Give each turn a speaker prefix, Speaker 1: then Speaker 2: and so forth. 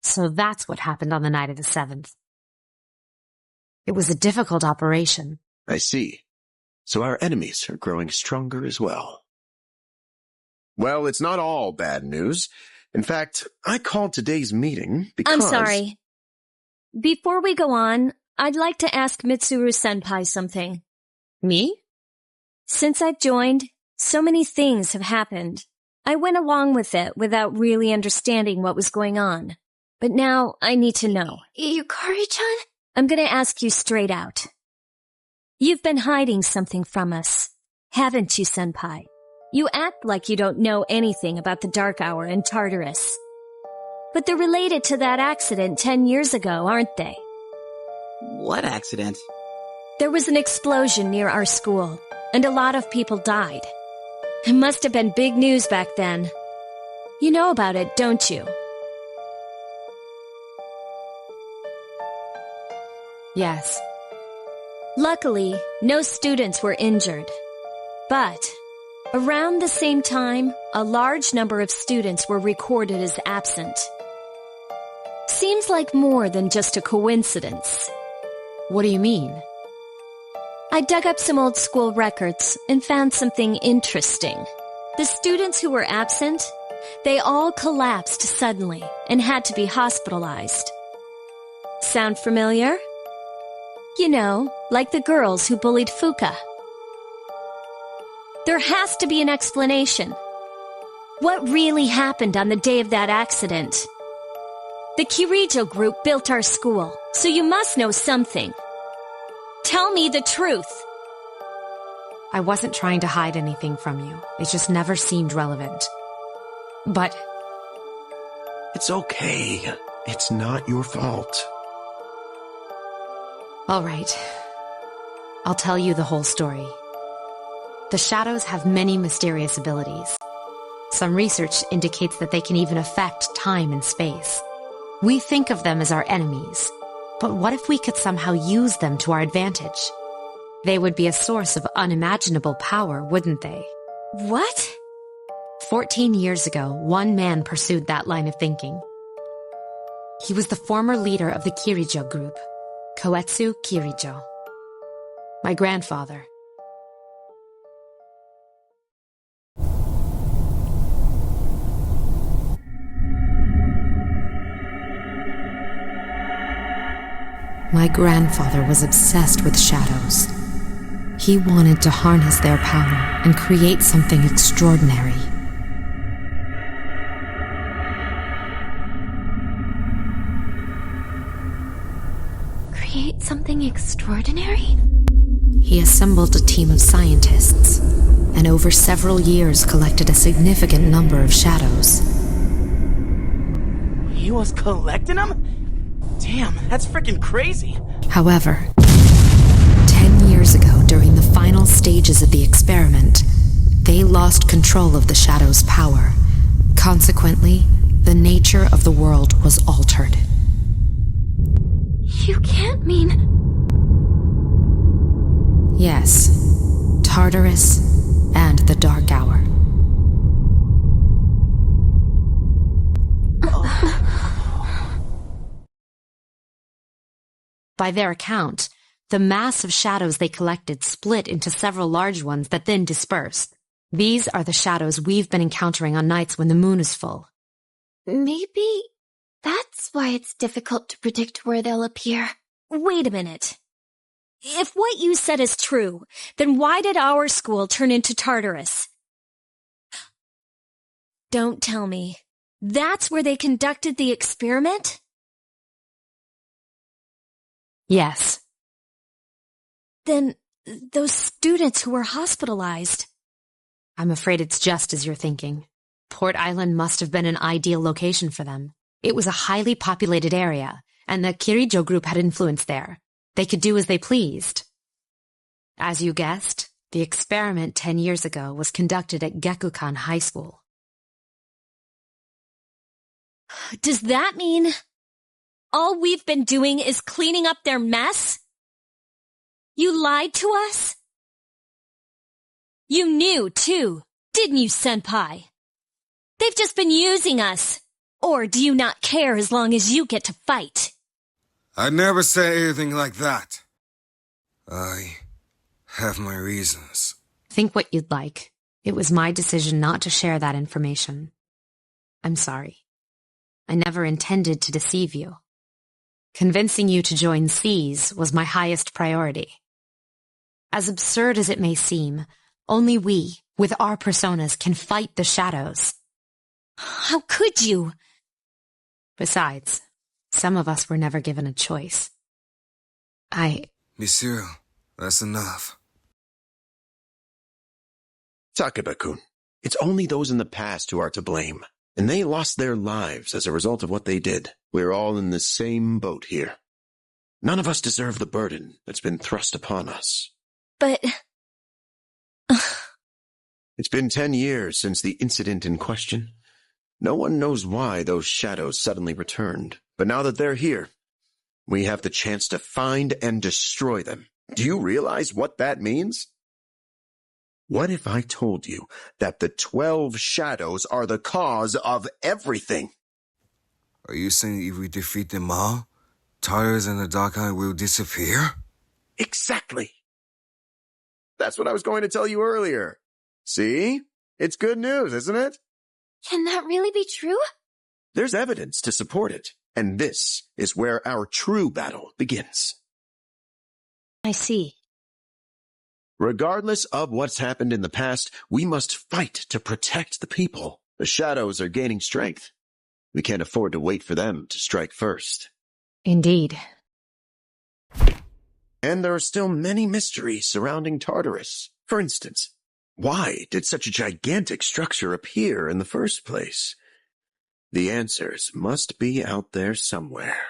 Speaker 1: So that's what happened on the night of the 7th. It was a difficult operation.
Speaker 2: I see. So our enemies are growing stronger as well. Well, it's not all bad news. In fact, I called today's meeting because...
Speaker 3: I'm sorry. Before we go on, I'd like to ask Mitsuru-senpai something.
Speaker 1: Me?
Speaker 3: Since I've joined, so many things have happened. I went along with it without really understanding what was going on. But now I need to know.
Speaker 4: Yukari-chan?
Speaker 3: I'm gonna ask you straight out. You've been hiding something from us, haven't you, senpai? You act like you don't know anything about the Dark Hour in Tartarus. But they're related to that accident 10 years ago, aren't they?
Speaker 5: What accident?
Speaker 3: There was an explosion near our school, and a lot of people died. It must have been big news back then. You know about it, don't you?
Speaker 1: Yes.
Speaker 3: Luckily, no students were injured. But around the same time, a large number of students were recorded as absent. Seems like more than just a coincidence.
Speaker 1: What do you mean?
Speaker 3: I dug up some old school records and found something interesting. The students who were absent, they all collapsed suddenly and had to be hospitalized. Sound familiar? You know, like the girls who bullied Fuka. There has to be an explanation. What really happened on the day of that accident? The Kirijo group built our school, so you must know something. Tell me the truth.
Speaker 1: I wasn't trying to hide anything from you. It just never seemed relevant. But...
Speaker 2: It's okay. It's not your fault.
Speaker 1: All right. I'll tell you the whole story. The shadows have many mysterious abilities. Some research indicates that they can even affect time and space. We think of them as our enemies, but what if we could somehow use them to our advantage? They would be a source of unimaginable power, wouldn't they?
Speaker 3: What?
Speaker 1: 14 years ago, one man pursued that line of thinking. He was the former leader of the Kirijo group, Koetsu Kirijo. My grandfather. My grandfather was obsessed with shadows. He wanted to harness their power and create something extraordinary.
Speaker 4: Create something extraordinary?
Speaker 1: He assembled a team of scientists, and over several years collected a significant number of shadows.
Speaker 5: He was collecting them? Damn, that's freaking crazy.
Speaker 1: However, 10 years ago, during the final stages of the experiment, they lost control of the shadow's power. Consequently, the nature of the world was altered.
Speaker 4: You can't mean...
Speaker 1: Yes, Tartarus and the Dark Hour. By their account, the mass of shadows they collected split into several large ones that then dispersed. These are the shadows we've been encountering on nights when the moon is full.
Speaker 4: Maybe that's why it's difficult to predict where they'll appear.
Speaker 3: Wait a minute. If what you said is true, then why did our school turn into Tartarus? Don't tell me. That's where they conducted the experiment?
Speaker 1: Yes.
Speaker 3: Then those students who were hospitalized...
Speaker 1: I'm afraid it's just as you're thinking. Port Island must have been an ideal location for them. It was a highly populated area, and the Kirijo group had influence there. They could do as they pleased. As you guessed, the experiment 10 years ago was conducted at Gekukan High School.
Speaker 3: Does that mean all we've been doing is cleaning up their mess? You lied to us? You knew, too, didn't you, Senpai? They've just been using us. Or do you not care as long as you get to fight?
Speaker 6: I never said anything like that. I have my reasons.
Speaker 1: Think what you'd like. It was my decision not to share that information. I'm sorry. I never intended to deceive you. Convincing you to join C's was my highest priority. As absurd as it may seem, only we, with our personas, can fight the shadows.
Speaker 3: How could you?
Speaker 1: Besides, some of us were never given a choice.
Speaker 6: Monsieur, that's enough.
Speaker 2: Takeba-kun, it's only those in the past who are to blame, and they lost their lives as a result of what they did. We're all in the same boat here. None of us deserve the burden that's been thrust upon us.
Speaker 3: But...
Speaker 2: It's been 10 years since the incident in question. No one knows why those shadows suddenly returned, but now that they're here, we have the chance to find and destroy them. Do you realize what that means? What if I told you that the 12 shadows are the cause of everything?
Speaker 6: Are you saying if we defeat them all, Tartarus and the Dark Eye will disappear?
Speaker 2: Exactly. That's what I was going to tell you earlier. See? It's good news, isn't it?
Speaker 4: Can that really be true?
Speaker 2: There's evidence to support it, and this is where our true battle begins.
Speaker 3: I see.
Speaker 2: Regardless of what's happened in the past, we must fight to protect the people. The shadows are gaining strength. We can't afford to wait for them to strike first.
Speaker 1: Indeed.
Speaker 2: And there are still many mysteries surrounding Tartarus. For instance, why did such a gigantic structure appear in the first place? The answers must be out there somewhere.